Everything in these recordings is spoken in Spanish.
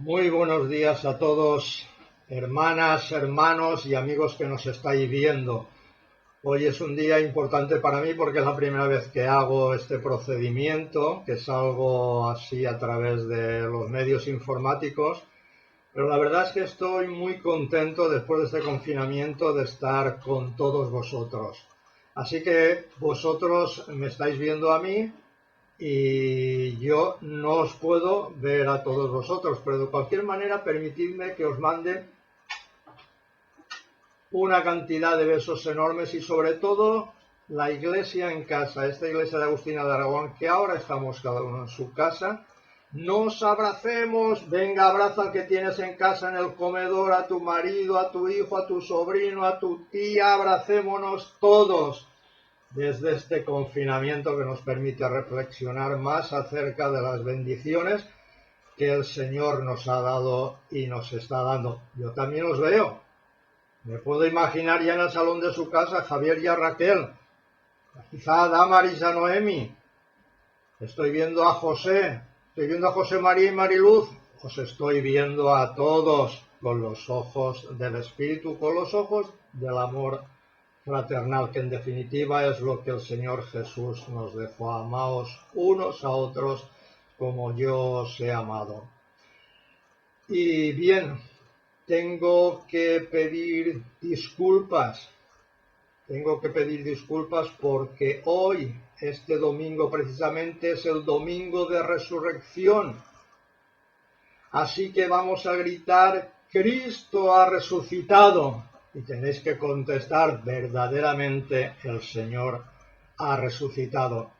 Muy buenos días a todos, hermanas, hermanos y amigos que nos estáis viendo. Hoy es un día importante para mí porque es la primera vez que hago este procedimiento, que salgo así a través de los medios informáticos, pero la verdad es que estoy muy contento después de este confinamiento de estar con todos vosotros. Así que vosotros me estáis viendo a mí y yo no os puedo ver a todos vosotros, pero de cualquier manera permitidme que os mande una cantidad de besos enormes y sobre todo la iglesia en casa, esta iglesia de Agustina de Aragón, que ahora estamos cada uno en su casa. Nos abracemos, venga, abraza al que tienes en casa, en el comedor, a tu marido, a tu hijo, a tu sobrino, a tu tía, abracémonos todos desde este confinamiento que nos permite reflexionar más acerca de las bendiciones que el Señor nos ha dado y nos está dando. Yo también os veo. Me puedo imaginar ya en el salón de su casa a Javier y a Raquel, quizá a Damaris y a Noemi. Estoy viendo a José, estoy viendo a José María y Mariluz. Os estoy viendo a todos con los ojos del Espíritu, con los ojos del amor fraternal, que en definitiva es lo que el Señor Jesús nos dejó. Amaos unos a otros como yo os he amado. Y bien, tengo que pedir disculpas porque hoy, este domingo precisamente, es el domingo de resurrección. Así que vamos a gritar: Cristo ha resucitado. Y tenéis que contestar: verdaderamente el Señor ha resucitado.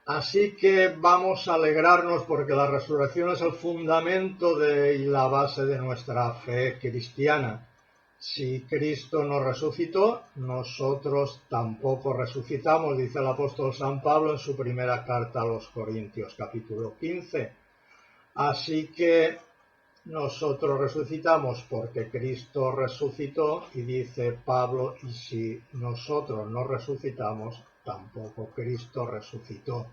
Así que vamos a alegrarnos porque la resurrección es el fundamento y la base de nuestra fe cristiana. Si Cristo no resucitó, nosotros tampoco resucitamos, dice el apóstol San Pablo en su primera carta a los Corintios, capítulo 15. Así que nosotros resucitamos porque Cristo resucitó, y dice Pablo, y si nosotros no resucitamos, tampoco Cristo resucitó.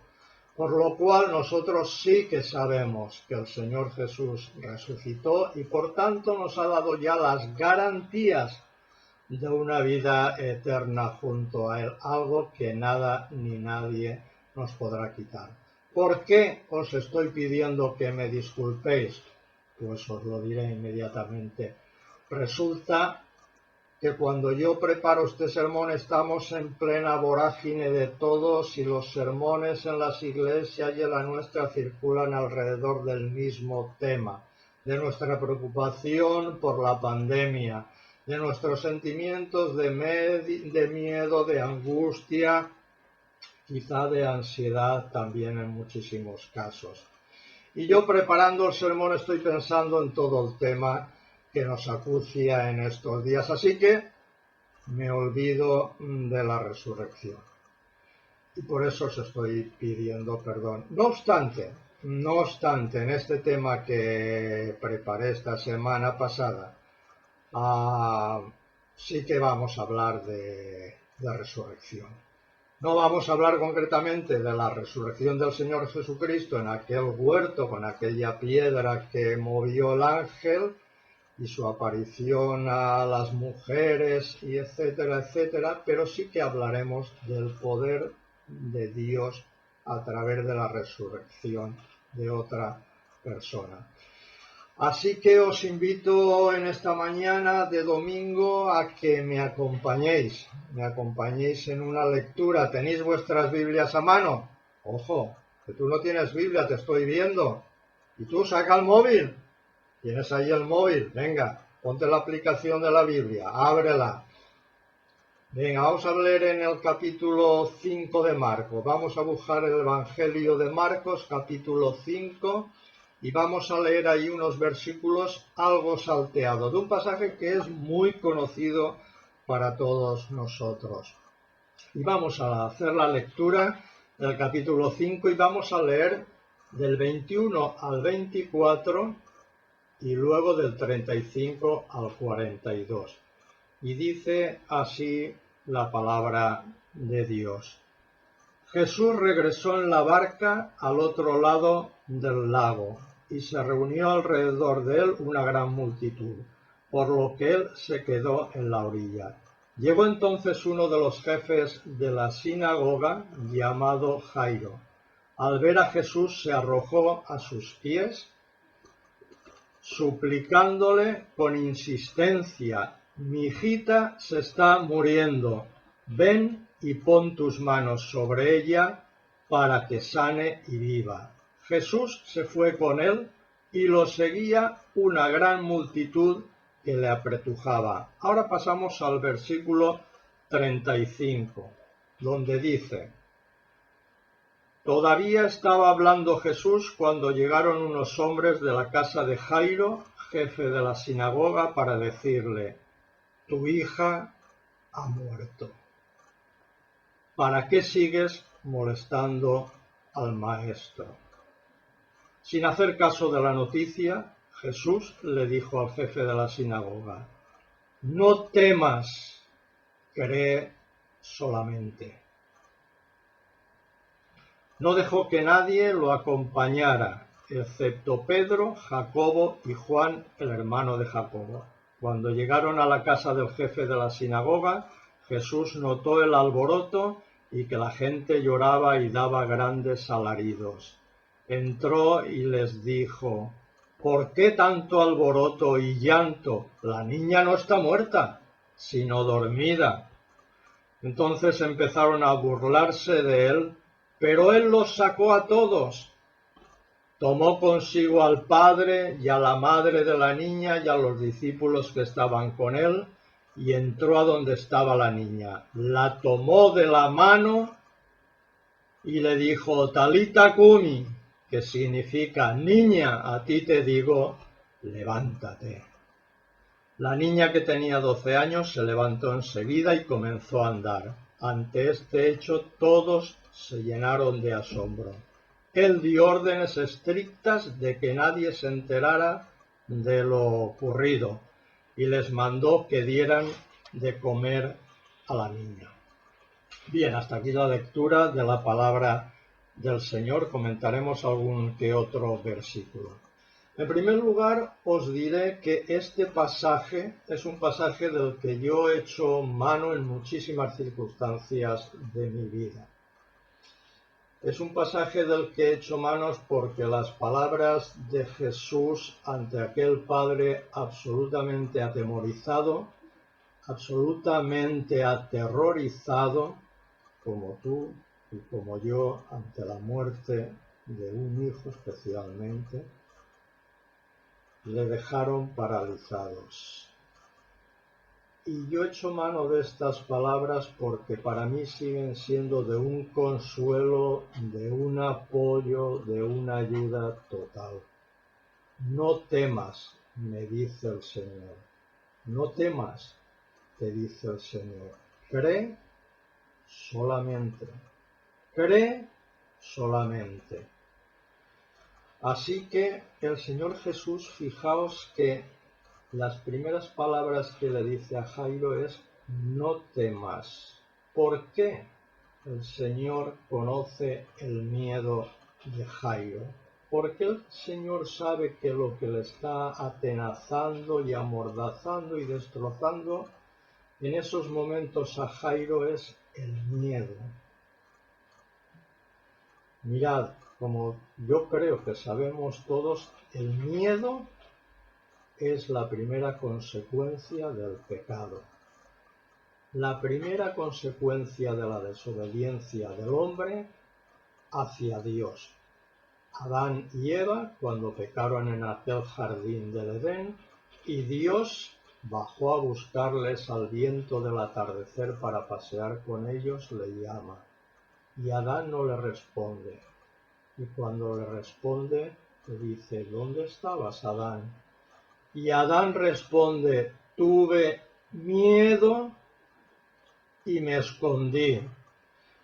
Por lo cual nosotros sí que sabemos que el Señor Jesús resucitó y por tanto nos ha dado ya las garantías de una vida eterna junto a Él, algo que nada ni nadie nos podrá quitar. ¿Por qué os estoy pidiendo que me disculpéis? Pues os lo diré inmediatamente. Resulta que cuando yo preparo este sermón estamos en plena vorágine de todos y los sermones en las iglesias y en la nuestra circulan alrededor del mismo tema, de nuestra preocupación por la pandemia, de nuestros sentimientos de miedo, de angustia, quizá de ansiedad también en muchísimos casos. Y yo preparando el sermón estoy pensando en todo el tema que nos acucia en estos días, así que me olvido de la resurrección. Y por eso os estoy pidiendo perdón. No obstante, en este tema que preparé esta semana pasada, sí que vamos a hablar de resurrección. No vamos a hablar concretamente de la resurrección del Señor Jesucristo en aquel huerto con aquella piedra que movió el ángel y su aparición a las mujeres y etcétera, etcétera, pero sí que hablaremos del poder de Dios a través de la resurrección de otra persona. Así que os invito en esta mañana de domingo a que me acompañéis en una lectura. ¿Tenéis vuestras Biblias a mano? Ojo, que tú no tienes Biblia, te estoy viendo. Y tú saca el móvil. ¿Tienes ahí el móvil? Venga, ponte la aplicación de la Biblia, ábrela. Venga, vamos a leer en el capítulo 5 de Marcos. Vamos a buscar el Evangelio de Marcos, capítulo 5, y vamos a leer ahí unos versículos algo salteados, de un pasaje que es muy conocido para todos nosotros. Y vamos a hacer la lectura del capítulo 5 y vamos a leer del 21 al 24 y luego del 35 al 42. Y dice así la palabra de Dios. Jesús regresó en la barca al otro lado del lago, y se reunió alrededor de él una gran multitud, por lo que él se quedó en la orilla. Llegó entonces uno de los jefes de la sinagoga, llamado Jairo. Al ver a Jesús se arrojó a sus pies, suplicándole con insistencia: mi hijita se está muriendo, ven y pon tus manos sobre ella para que sane y viva. Jesús se fue con él y lo seguía una gran multitud que le apretujaba. Ahora pasamos al versículo 35, donde dice: todavía estaba hablando Jesús cuando llegaron unos hombres de la casa de Jairo, jefe de la sinagoga, para decirle: tu hija ha muerto. ¿Para qué sigues molestando al maestro? Sin hacer caso de la noticia, Jesús le dijo al jefe de la sinagoga: no temas, cree solamente. No dejó que nadie lo acompañara, excepto Pedro, Jacobo y Juan, el hermano de Jacobo. Cuando llegaron a la casa del jefe de la sinagoga, Jesús notó el alboroto y que la gente lloraba y daba grandes alaridos. Entró y les dijo: ¿por qué tanto alboroto y llanto? La niña no está muerta, sino dormida. Entonces empezaron a burlarse de él, pero él los sacó a todos. Tomó consigo al padre y a la madre de la niña y a los discípulos que estaban con él, y entró a donde estaba la niña. La tomó de la mano y le dijo: Talita cumi, que significa: niña, a ti te digo, levántate. La niña, que tenía 12 años, se levantó enseguida y comenzó a andar. Ante este hecho todos se llenaron de asombro. Él dio órdenes estrictas de que nadie se enterara de lo ocurrido y les mandó que dieran de comer a la niña. Bien, hasta aquí la lectura de la palabra del Señor. Comentaremos algún que otro versículo. En primer lugar, os diré que este pasaje es un pasaje del que yo he hecho mano en muchísimas circunstancias de mi vida. Es un pasaje del que he hecho manos porque las palabras de Jesús ante aquel padre absolutamente atemorizado, absolutamente aterrorizado, como tú y como yo, ante la muerte de un hijo especialmente, le dejaron paralizados. Y yo echo mano de estas palabras porque para mí siguen siendo de un consuelo, de un apoyo, de una ayuda total. No temas, me dice el Señor. No temas, te dice el Señor. Cree solamente. Cree solamente. Así que el Señor Jesús, fijaos que las primeras palabras que le dice a Jairo es: no temas. ¿Por qué? El Señor conoce el miedo de Jairo. Porque el Señor sabe que lo que le está atenazando y amordazando y destrozando en esos momentos a Jairo es el miedo. Mirad, como yo creo que sabemos todos, el miedo es la primera consecuencia del pecado. La primera consecuencia de la desobediencia del hombre hacia Dios. Adán y Eva, cuando pecaron en aquel jardín del Edén, y Dios bajó a buscarles al viento del atardecer para pasear con ellos, le llama. Y Adán no le responde. Y cuando le responde, le dice: ¿dónde estabas, Adán? Y Adán responde: tuve miedo y me escondí.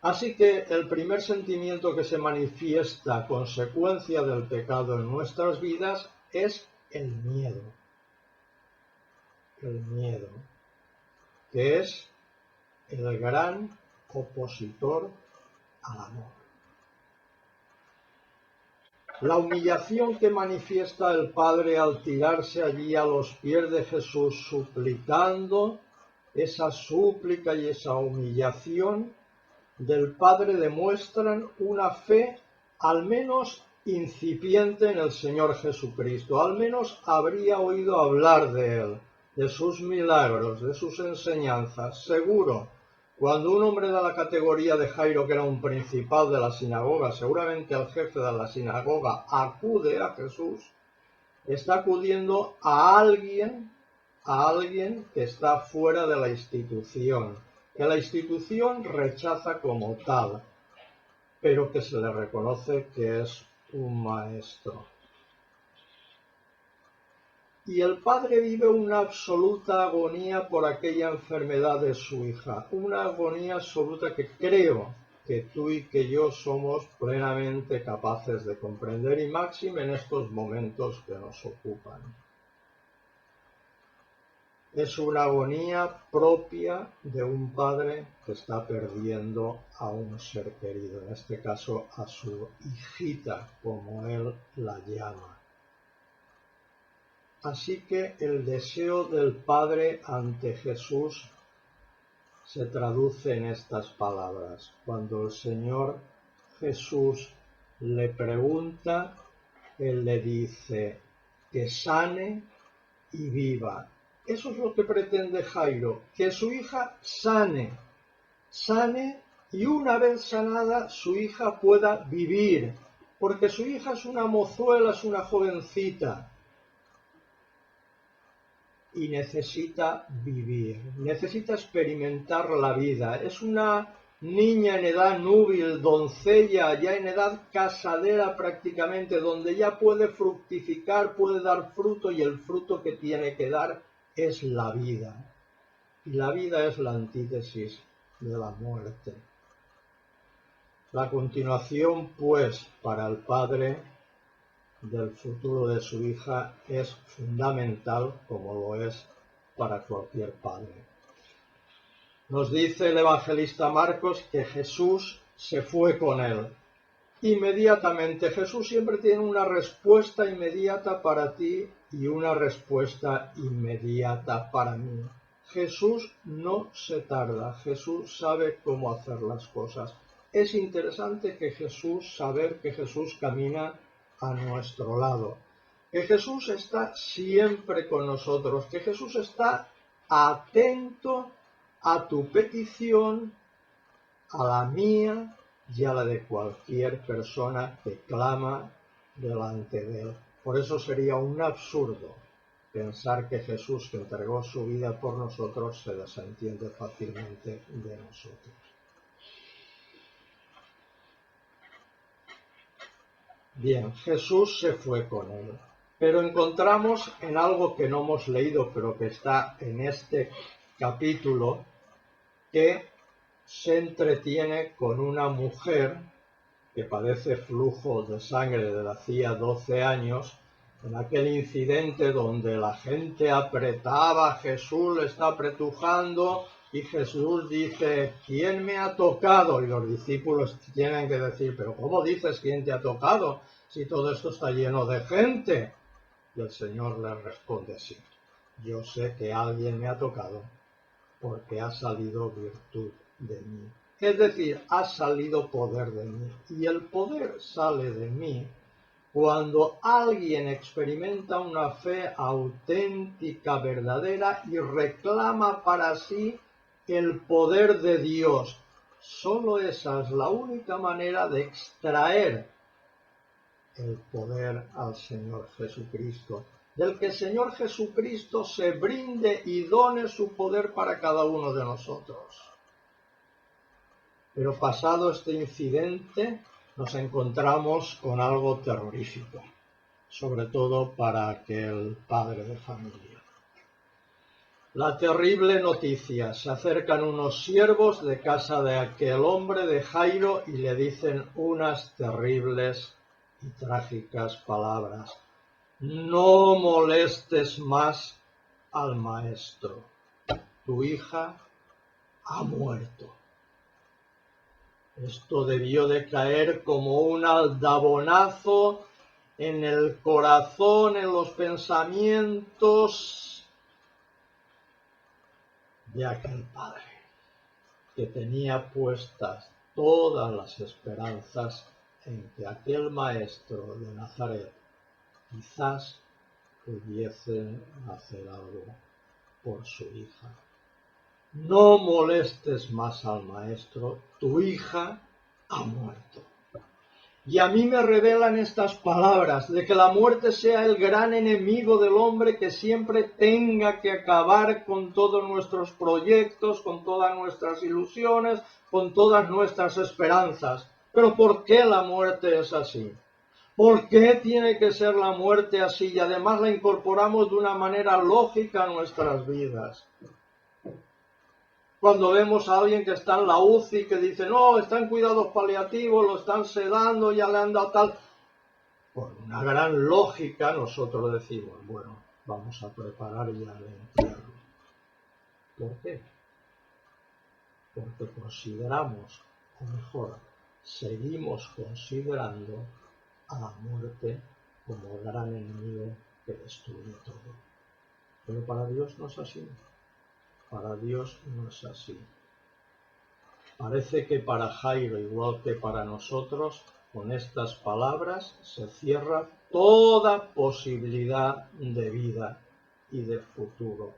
Así que el primer sentimiento que se manifiesta a consecuencia del pecado en nuestras vidas es el miedo. El miedo, que es el gran opositor al amor. La humillación que manifiesta el Padre al tirarse allí a los pies de Jesús suplicando, esa súplica y esa humillación del Padre demuestran una fe al menos incipiente en el Señor Jesucristo. Al menos habría oído hablar de Él, de sus milagros, de sus enseñanzas. Seguro, cuando un hombre de la categoría de Jairo, que era un principal de la sinagoga, seguramente el jefe de la sinagoga, acude a Jesús, está acudiendo a alguien que está fuera de la institución, que la institución rechaza como tal, pero que se le reconoce que es un maestro. Y el padre vive una absoluta agonía por aquella enfermedad de su hija, una agonía absoluta que creo que tú y que yo somos plenamente capaces de comprender, y máxime en estos momentos que nos ocupan. Es una agonía propia de un padre que está perdiendo a un ser querido, en este caso a su hijita, como él la llama. Así que el deseo del Padre ante Jesús se traduce en estas palabras. Cuando el Señor Jesús le pregunta, Él le dice que sane y viva. Eso es lo que pretende Jairo, que su hija sane y una vez sanada su hija pueda vivir, porque su hija es una mozuela, es una jovencita. Y necesita vivir, necesita experimentar la vida. Es una niña en edad núbil, doncella, ya en edad casadera prácticamente, donde ya puede fructificar, puede dar fruto, y el fruto que tiene que dar es la vida. Y la vida es la antítesis de la muerte. La continuación, pues, para el padre del futuro de su hija es fundamental, como lo es para cualquier padre. Nos dice el evangelista Marcos que Jesús se fue con él. Inmediatamente, Jesús siempre tiene una respuesta inmediata para ti y una respuesta inmediata para mí. Jesús no se tarda, Jesús sabe cómo hacer las cosas. Es interesante saber que Jesús camina a nuestro lado, que Jesús está siempre con nosotros, que Jesús está atento a tu petición, a la mía y a la de cualquier persona que clama delante de Él. Por eso sería un absurdo pensar que Jesús, que entregó su vida por nosotros, se desentiende fácilmente de nosotros. Bien, Jesús se fue con él, pero encontramos en algo que no hemos leído, pero que está en este capítulo, que se entretiene con una mujer que padece flujo de sangre desde hacía 12 años, en aquel incidente donde la gente apretaba a Jesús, le está apretujando, y Jesús dice, ¿quién me ha tocado? Y los discípulos tienen que decir, ¿pero cómo dices quién te ha tocado si todo esto está lleno de gente? Y el Señor les responde, sí, yo sé que alguien me ha tocado porque ha salido virtud de mí. Es decir, ha salido poder de mí. Y el poder sale de mí cuando alguien experimenta una fe auténtica, verdadera, y reclama para sí el poder de Dios. Solo esa es la única manera de extraer el poder al Señor Jesucristo, del que el Señor Jesucristo se brinde y done su poder para cada uno de nosotros. Pero pasado este incidente nos encontramos con algo terrorífico, sobre todo para aquel padre de familia. La terrible noticia: se acercan unos siervos de casa de aquel hombre de Jairo y le dicen unas terribles y trágicas palabras: no molestes más al maestro, tu hija ha muerto. Esto debió de caer como un aldabonazo en el corazón, en los pensamientos de aquel padre que tenía puestas todas las esperanzas en que aquel maestro de Nazaret quizás pudiese hacer algo por su hija. No molestes más al maestro, tu hija ha muerto. Y a mí me revelan estas palabras de que la muerte sea el gran enemigo del hombre que siempre tenga que acabar con todos nuestros proyectos, con todas nuestras ilusiones, con todas nuestras esperanzas. Pero ¿por qué la muerte es así? ¿Por qué tiene que ser la muerte así? Y además la incorporamos de una manera lógica a nuestras vidas. Cuando vemos a alguien que está en la UCI, que dice, no, está en cuidados paliativos, lo están sedando, ya le han dado tal. Por una gran lógica nosotros decimos, bueno, vamos a preparar ya el entierro. ¿Por qué? Porque consideramos, o mejor, seguimos considerando a la muerte como el gran enemigo que destruye todo. Pero para Dios no es así. Para Dios no es así. Parece que para Jairo, igual que para nosotros, con estas palabras se cierra toda posibilidad de vida y de futuro.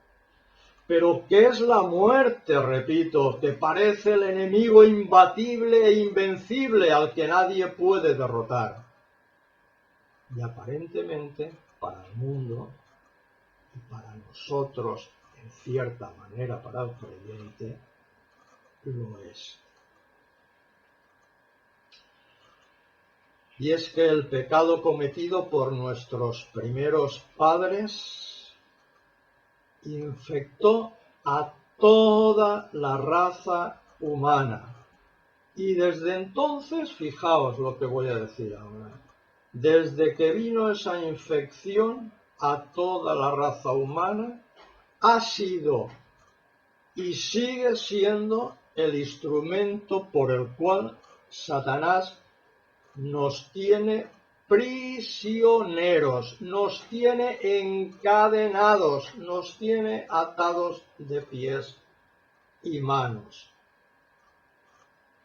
Pero ¿qué es la muerte? Repito, que parece el enemigo imbatible e invencible al que nadie puede derrotar. Y aparentemente, para el mundo y para nosotros, en cierta manera para el creyente, lo es. Y es que el pecado cometido por nuestros primeros padres infectó a toda la raza humana. Y desde entonces, fijaos lo que voy a decir ahora, desde que vino esa infección a toda la raza humana, ha sido y sigue siendo el instrumento por el cual Satanás nos tiene prisioneros, nos tiene encadenados, nos tiene atados de pies y manos.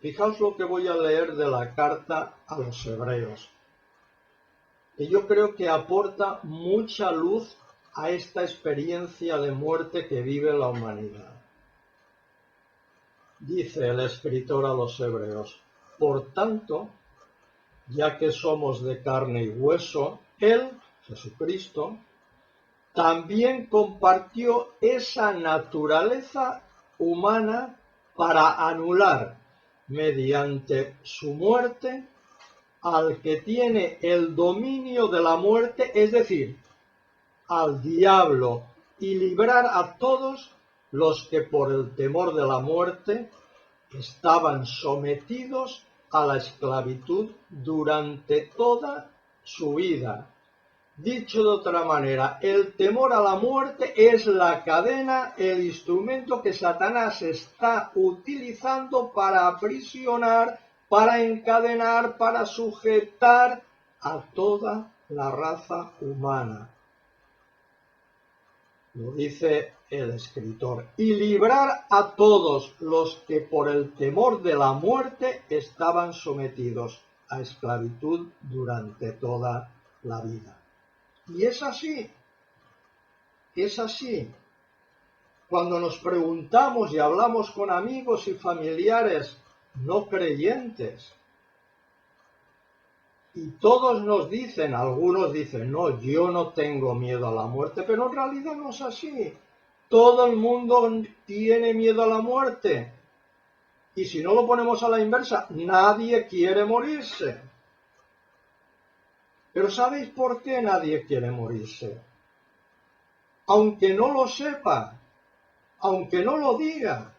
Fijaos lo que voy a leer de la carta a los hebreos, que yo creo que aporta mucha luz a esta experiencia de muerte que vive la humanidad. Dice el escritor a los hebreos, por tanto, ya que somos de carne y hueso, Él, Jesucristo, también compartió esa naturaleza humana para anular, mediante su muerte, al que tiene el dominio de la muerte, es decir, al diablo, y librar a todos los que por el temor de la muerte estaban sometidos a la esclavitud durante toda su vida. Dicho de otra manera, el temor a la muerte es la cadena, el instrumento que Satanás está utilizando para aprisionar, para encadenar, para sujetar a toda la raza humana. Lo dice el escritor, y librar a todos los que por el temor de la muerte estaban sometidos a esclavitud durante toda la vida. Y es así, es así. Cuando nos preguntamos y hablamos con amigos y familiares no creyentes, y todos nos dicen, algunos dicen, no, yo no tengo miedo a la muerte, pero en realidad no es así. Todo el mundo tiene miedo a la muerte. Y si no lo ponemos a la inversa, nadie quiere morirse. Pero ¿sabéis por qué nadie quiere morirse? Aunque no lo sepa, aunque no lo diga,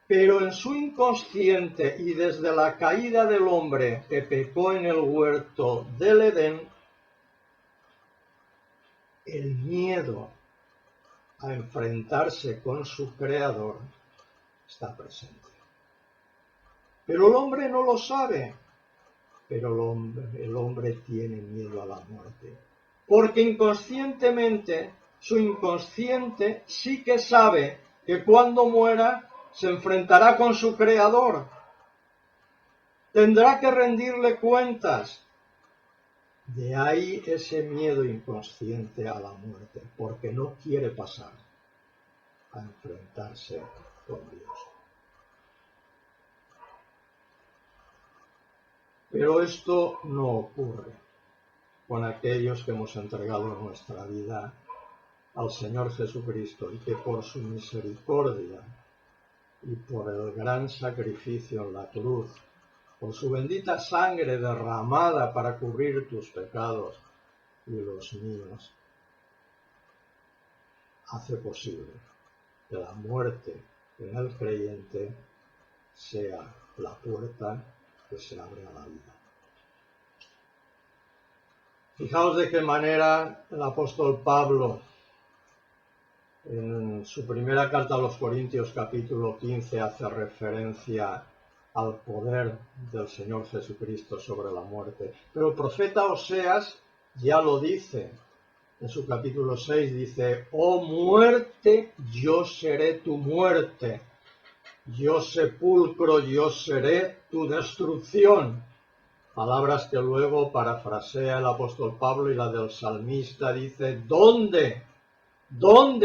pero en su inconsciente y desde la caída del hombre que pecó en el huerto del Edén, el miedo a enfrentarse con su creador está presente. Pero el hombre no lo sabe. pero el hombre tiene miedo a la muerte. Porque inconscientemente, su inconsciente sí que sabe que cuando muera se enfrentará con su Creador. Tendrá que rendirle cuentas. De ahí ese miedo inconsciente a la muerte, porque no quiere pasar a enfrentarse con Dios. Pero esto no ocurre con aquellos que hemos entregado nuestra vida al Señor Jesucristo y que por su misericordia y por el gran sacrificio en la cruz, por su bendita sangre derramada para cubrir tus pecados y los míos, hace posible que la muerte en el creyente sea la puerta que se abre a la vida. Fijaos de qué manera el apóstol Pablo, en su primera carta a los Corintios, capítulo 15, hace referencia al poder del Señor Jesucristo sobre la muerte. Pero el profeta Oseas ya lo dice. En su capítulo 6 dice: «Oh muerte, yo seré tu muerte. Yo sepulcro, yo seré tu destrucción». Palabras que luego parafrasea el apóstol Pablo y la del salmista dice: ¿Dónde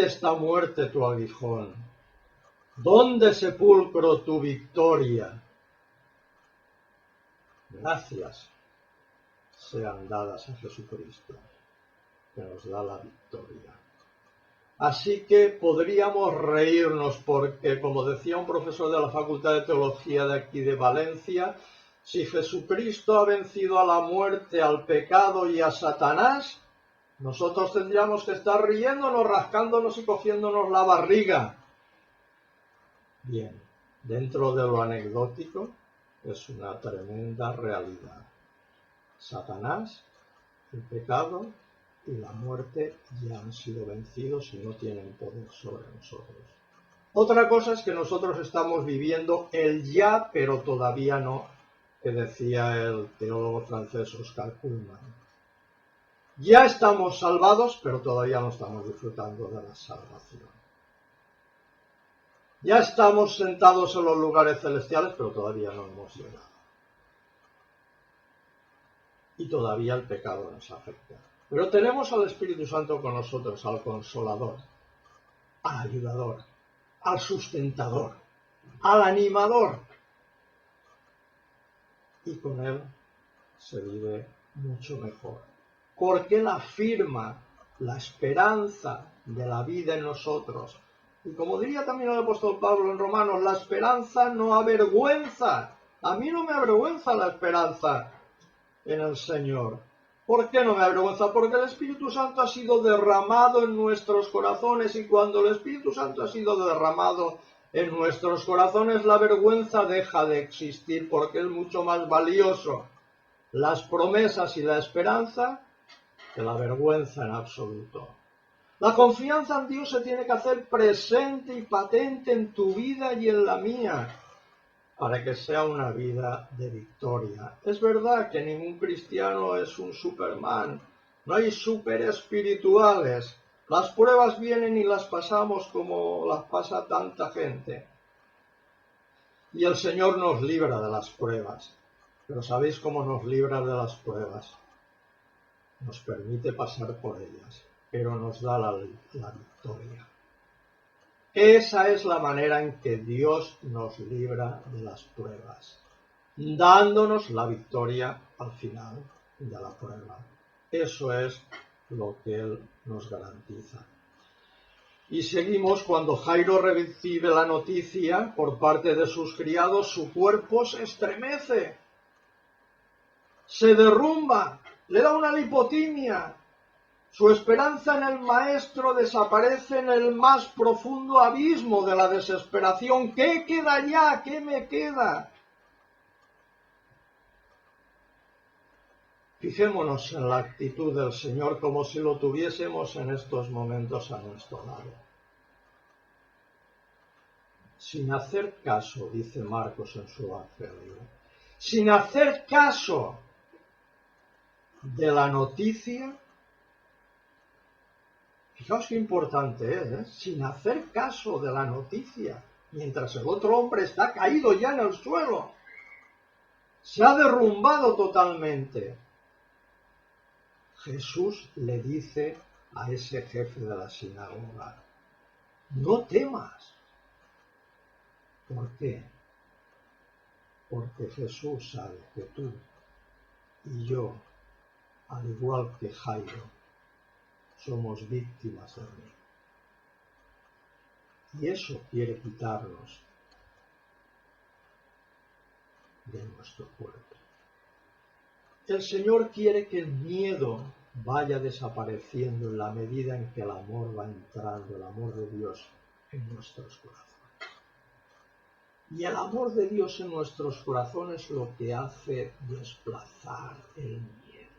está muerte tu aguijón? ¿Dónde sepulcro tu victoria? Gracias sean dadas a Jesucristo, que nos da la victoria. Así que podríamos reírnos porque, como decía un profesor de la Facultad de Teología de aquí de Valencia, si Jesucristo ha vencido a la muerte, al pecado y a Satanás, nosotros tendríamos que estar riéndonos, rascándonos y cogiéndonos la barriga. Bien, dentro de lo anecdótico es una tremenda realidad. Satanás, el pecado y la muerte ya han sido vencidos y no tienen poder sobre nosotros. Otra cosa es que nosotros estamos viviendo el ya, pero todavía no, que decía el teólogo francés Oscar Cullmann. Ya estamos salvados, pero todavía no estamos disfrutando de la salvación. Ya estamos sentados en los lugares celestiales, pero todavía no hemos llegado. Y todavía el pecado nos afecta. Pero tenemos al Espíritu Santo con nosotros, al Consolador, al Ayudador, al Sustentador, al Animador. Y con Él se vive mucho mejor. Porque Él afirma la esperanza de la vida en nosotros. Y como diría también el apóstol Pablo en Romanos, la esperanza no avergüenza. A mí no me avergüenza la esperanza en el Señor. ¿Por qué no me avergüenza? Porque el Espíritu Santo ha sido derramado en nuestros corazones, y cuando el Espíritu Santo ha sido derramado en nuestros corazones, la vergüenza deja de existir, porque es mucho más valioso las promesas y la esperanza que la vergüenza en absoluto. La confianza en Dios se tiene que hacer presente y patente en tu vida y en la mía, para que sea una vida de victoria. Es verdad que ningún cristiano es un Superman, no hay super espirituales. Las pruebas vienen y las pasamos como las pasa tanta gente. Y el Señor nos libra de las pruebas. Pero ¿sabéis cómo nos libra de las pruebas? Nos permite pasar por ellas, pero nos da la victoria. Esa es la manera en que Dios nos libra de las pruebas, dándonos la victoria al final de la prueba. Eso es lo que Él nos garantiza. Y seguimos: cuando Jairo recibe la noticia por parte de sus criados, su cuerpo se estremece, se derrumba, le da una lipotimia. Su esperanza en el Maestro desaparece en el más profundo abismo de la desesperación. ¿Qué queda ya? ¿Qué me queda? Fijémonos en la actitud del Señor como si lo tuviésemos en estos momentos a nuestro lado. Sin hacer caso, dice Marcos en su Evangelio, sin hacer caso de la noticia. Fijaos qué importante es, ¿eh? Sin hacer caso de la noticia, mientras el otro hombre está caído ya en el suelo. Se ha derrumbado totalmente. Jesús le dice a ese jefe de la sinagoga, no temas. ¿Por qué? Porque Jesús sabe que tú y yo, al igual que Jairo, somos víctimas del miedo. Y eso quiere quitarnos de nuestro cuerpo. El Señor quiere que el miedo vaya desapareciendo en la medida en que el amor va entrando, el amor de Dios en nuestros corazones. Y el amor de Dios en nuestros corazones lo que hace desplazar el miedo,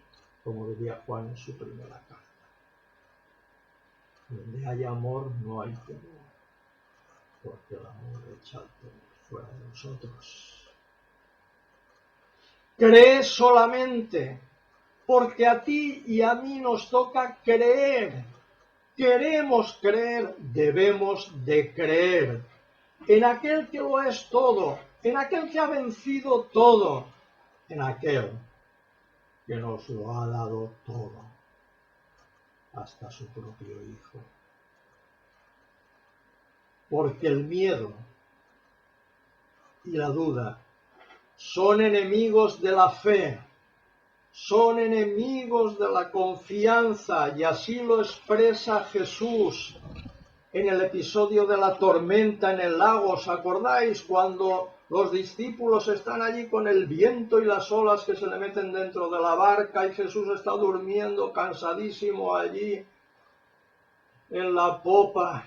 como diría Juan en su primera carta. Donde hay amor no hay temor, porque el amor echa el temor fuera de nosotros. Cree solamente, porque a ti y a mí nos toca creer. Queremos creer, debemos de creer en aquel que lo es todo, en aquel que ha vencido todo, en aquel que nos lo ha dado todo, hasta su propio Hijo. Porque el miedo y la duda son enemigos de la fe, son enemigos de la confianza, y así lo expresa Jesús en el episodio de la tormenta en el lago. ¿Os acordáis cuando los discípulos están allí con el viento y las olas que se le meten dentro de la barca y Jesús está durmiendo cansadísimo allí en la popa?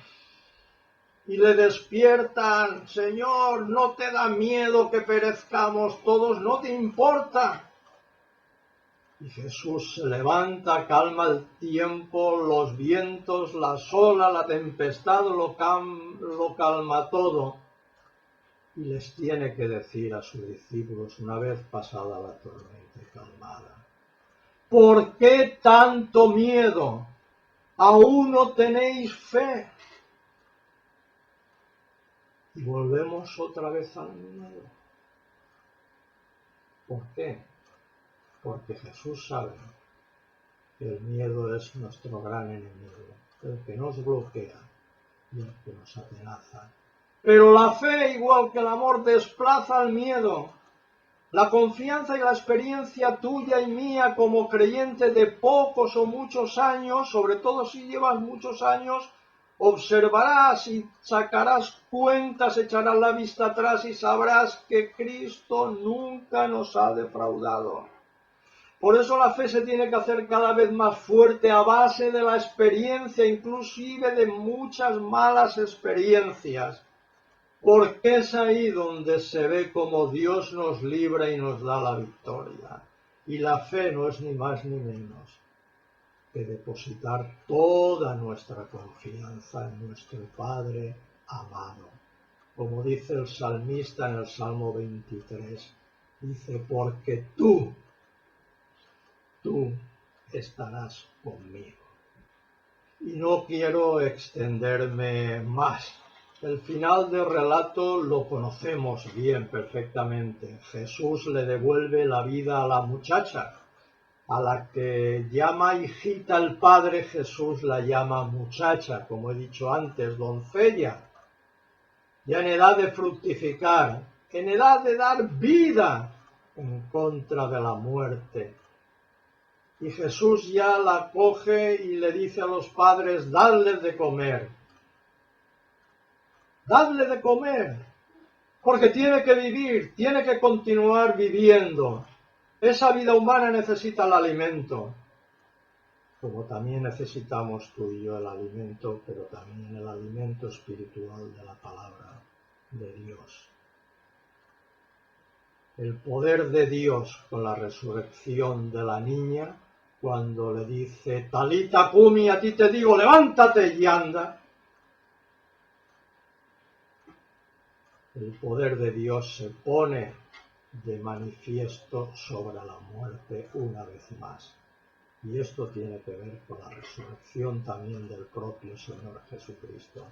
Y le despiertan, Señor, ¿no te da miedo que perezcamos todos? ¿No te importa? Y Jesús se levanta, calma el tiempo, los vientos, las olas, la tempestad, lo calma todo. Y les tiene que decir a sus discípulos, una vez pasada la tormenta y calmada, ¿por qué tanto miedo? ¿Aún no tenéis fe? Y volvemos otra vez al miedo. ¿Por qué? Porque Jesús sabe que el miedo es nuestro gran enemigo, el que nos bloquea y el que nos atenaza. Pero la fe, igual que el amor, desplaza el miedo. La confianza y la experiencia tuya y mía como creyente de pocos o muchos años, sobre todo si llevas muchos años, observarás y sacarás cuentas, echarás la vista atrás y sabrás que Cristo nunca nos ha defraudado. Por eso la fe se tiene que hacer cada vez más fuerte a base de la experiencia, inclusive de muchas malas experiencias, porque es ahí donde se ve cómo Dios nos libra y nos da la victoria. Y la fe no es ni más ni menos que depositar toda nuestra confianza en nuestro Padre amado. Como dice el salmista en el Salmo 23, dice, porque tú estarás conmigo. Y no quiero extenderme más. El final del relato lo conocemos bien, perfectamente. Jesús le devuelve la vida a la muchacha, a la que llama hijita el Padre. Jesús la llama muchacha, como he dicho antes, doncella, ya en edad de fructificar, en edad de dar vida en contra de la muerte. Y Jesús ya la coge y le dice a los padres, dadle de comer, porque tiene que vivir, tiene que continuar viviendo. Esa vida humana necesita el alimento, como también necesitamos tú y yo el alimento, pero también el alimento espiritual de la palabra de Dios. El poder de Dios con la resurrección de la niña, cuando le dice, Talita cumi, a ti te digo, levántate y anda. El poder de Dios se pone de manifiesto sobre la muerte una vez más. Y esto tiene que ver con la resurrección también del propio Señor Jesucristo.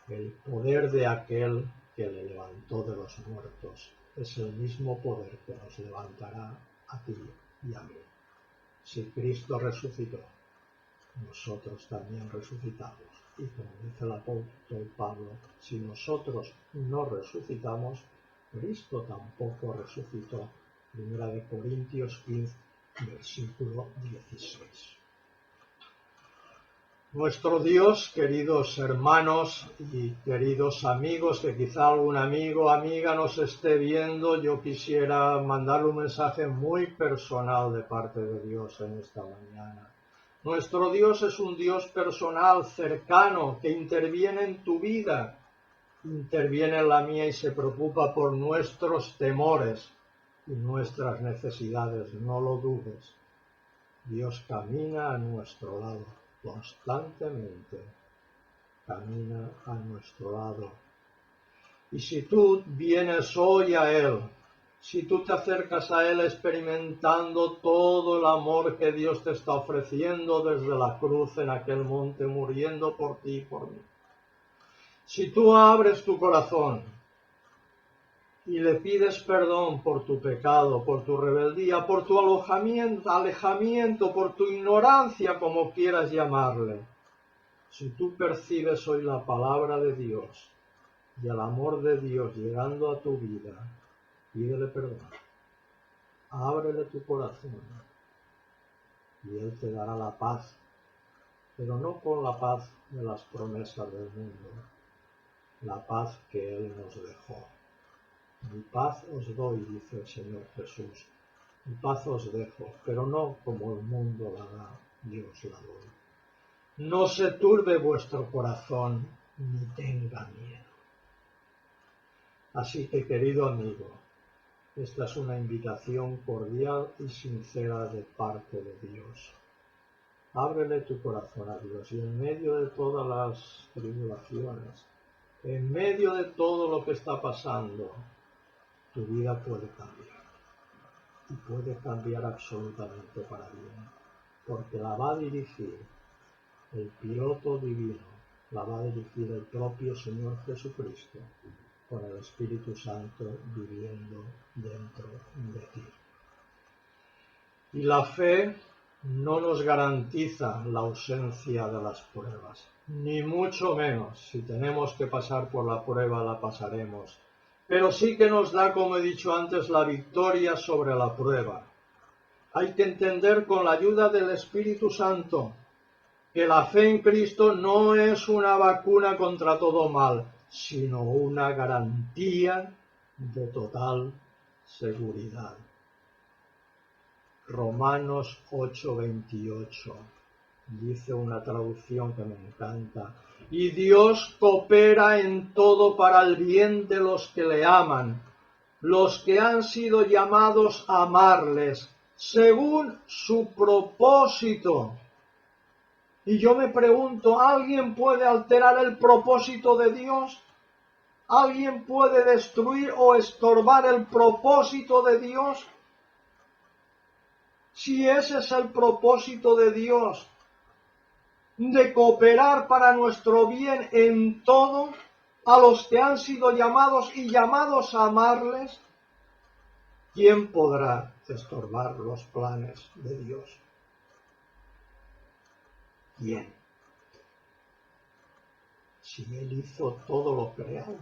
El poder de aquel que le levantó de los muertos es el mismo poder que nos levantará a ti y a mí. Si Cristo resucitó, nosotros también resucitamos. Y como dice el apóstol Pablo, si nosotros no resucitamos, Cristo tampoco resucitó. 1 Corintios 15, versículo 16. Nuestro Dios, queridos hermanos y queridos amigos, que quizá algún amigo o amiga nos esté viendo, yo quisiera mandarle un mensaje muy personal de parte de Dios en esta mañana. Nuestro Dios es un Dios personal, cercano, que interviene en tu vida, interviene en la mía y se preocupa por nuestros temores y nuestras necesidades, no lo dudes. Dios camina a nuestro lado, constantemente camina a nuestro lado. Y si tú vienes hoy a Él, si tú te acercas a Él experimentando todo el amor que Dios te está ofreciendo desde la cruz en aquel monte, muriendo por ti y por mí, si tú abres tu corazón y le pides perdón por tu pecado, por tu rebeldía, por tu alejamiento, por tu ignorancia, como quieras llamarle, si tú percibes hoy la palabra de Dios y el amor de Dios llegando a tu vida, pídele perdón, ábrele tu corazón y Él te dará la paz, pero no con la paz de las promesas del mundo, la paz que Él nos dejó. Mi paz os doy, dice el Señor Jesús, mi paz os dejo, pero no como el mundo la da, yo os la doy. No se turbe vuestro corazón, ni tenga miedo. Así que, querido amigo, esta es una invitación cordial y sincera de parte de Dios. Ábrele tu corazón a Dios y en medio de todas las tribulaciones, en medio de todo lo que está pasando, tu vida puede cambiar. Y puede cambiar absolutamente para bien. Porque la va a dirigir el piloto divino, la va a dirigir el propio Señor Jesucristo, con el Espíritu Santo viviendo dentro de ti. Y la fe no nos garantiza la ausencia de las pruebas, ni mucho menos. Si tenemos que pasar por la prueba, la pasaremos. Pero sí que nos da, como he dicho antes, la victoria sobre la prueba. Hay que entender con la ayuda del Espíritu Santo que la fe en Cristo no es una vacuna contra todo mal, sino una garantía de total seguridad. Romanos 8:28 dice una traducción que me encanta: y Dios coopera en todo para el bien de los que le aman, los que han sido llamados a amarles según su propósito. Y yo me pregunto, ¿alguien puede alterar el propósito de Dios? ¿Alguien puede destruir o estorbar el propósito de Dios? Si ese es el propósito de Dios, de cooperar para nuestro bien en todo, a los que han sido llamados y llamados a amarles, ¿quién podrá estorbar los planes de Dios? ¿Quién? Si Él hizo todo lo creado.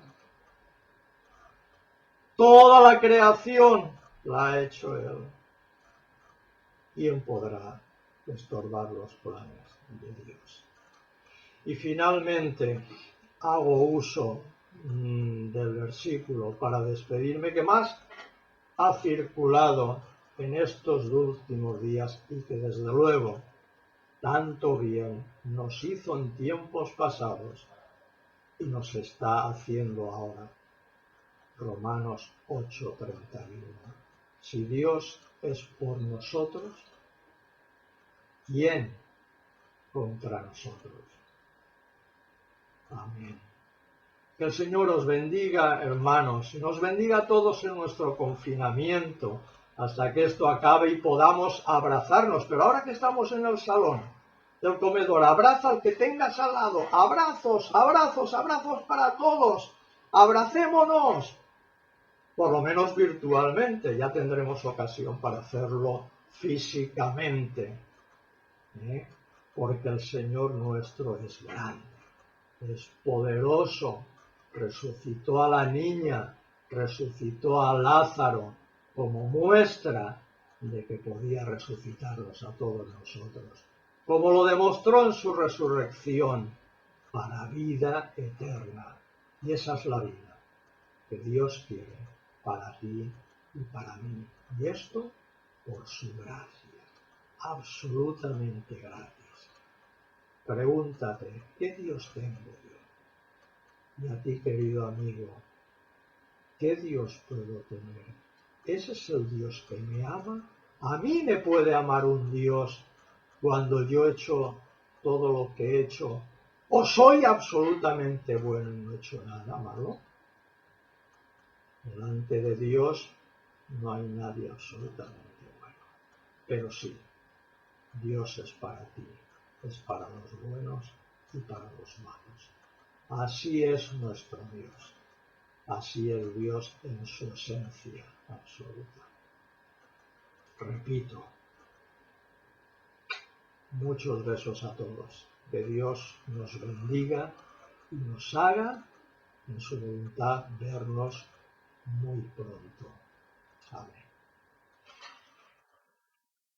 Toda la creación la ha hecho Él. ¿Quién podrá estorbar los planes de Dios? Y finalmente hago uso del versículo para despedirme, que más ha circulado en estos últimos días y que desde luego tanto bien nos hizo en tiempos pasados y nos está haciendo ahora. Romanos 8:31. Si Dios es por nosotros, ¿quién contra nosotros? Amén. Que el Señor os bendiga, hermanos, y nos bendiga a todos en nuestro confinamiento, hasta que esto acabe y podamos abrazarnos. Pero ahora que estamos en el salón del comedor, abraza al que tengas al lado. Abrazos, abrazos, abrazos para todos. Abracémonos. Por lo menos virtualmente, ya tendremos ocasión para hacerlo físicamente, porque el Señor nuestro es grande, es poderoso, resucitó a la niña, resucitó a Lázaro como muestra de que podía resucitarlos a todos nosotros, como lo demostró en su resurrección para vida eterna. Y esa es la vida que Dios quiere para ti y para mí. Y esto por su gracia, absolutamente gratis. Pregúntate, ¿qué Dios tengo yo? Y a ti, querido amigo, ¿qué Dios puedo tener? ¿Ese es el Dios que me ama? ¿A mí me puede amar un Dios cuando yo he hecho todo lo que he hecho? ¿O soy absolutamente bueno y no he hecho nada malo? Delante de Dios no hay nadie absolutamente bueno. Pero sí, Dios es para ti, es para los buenos y para los malos. Así es nuestro Dios. Así es Dios en su esencia absoluta. Repito, muchos besos a todos. Que Dios nos bendiga y nos haga en su voluntad vernos muy pronto. Amén.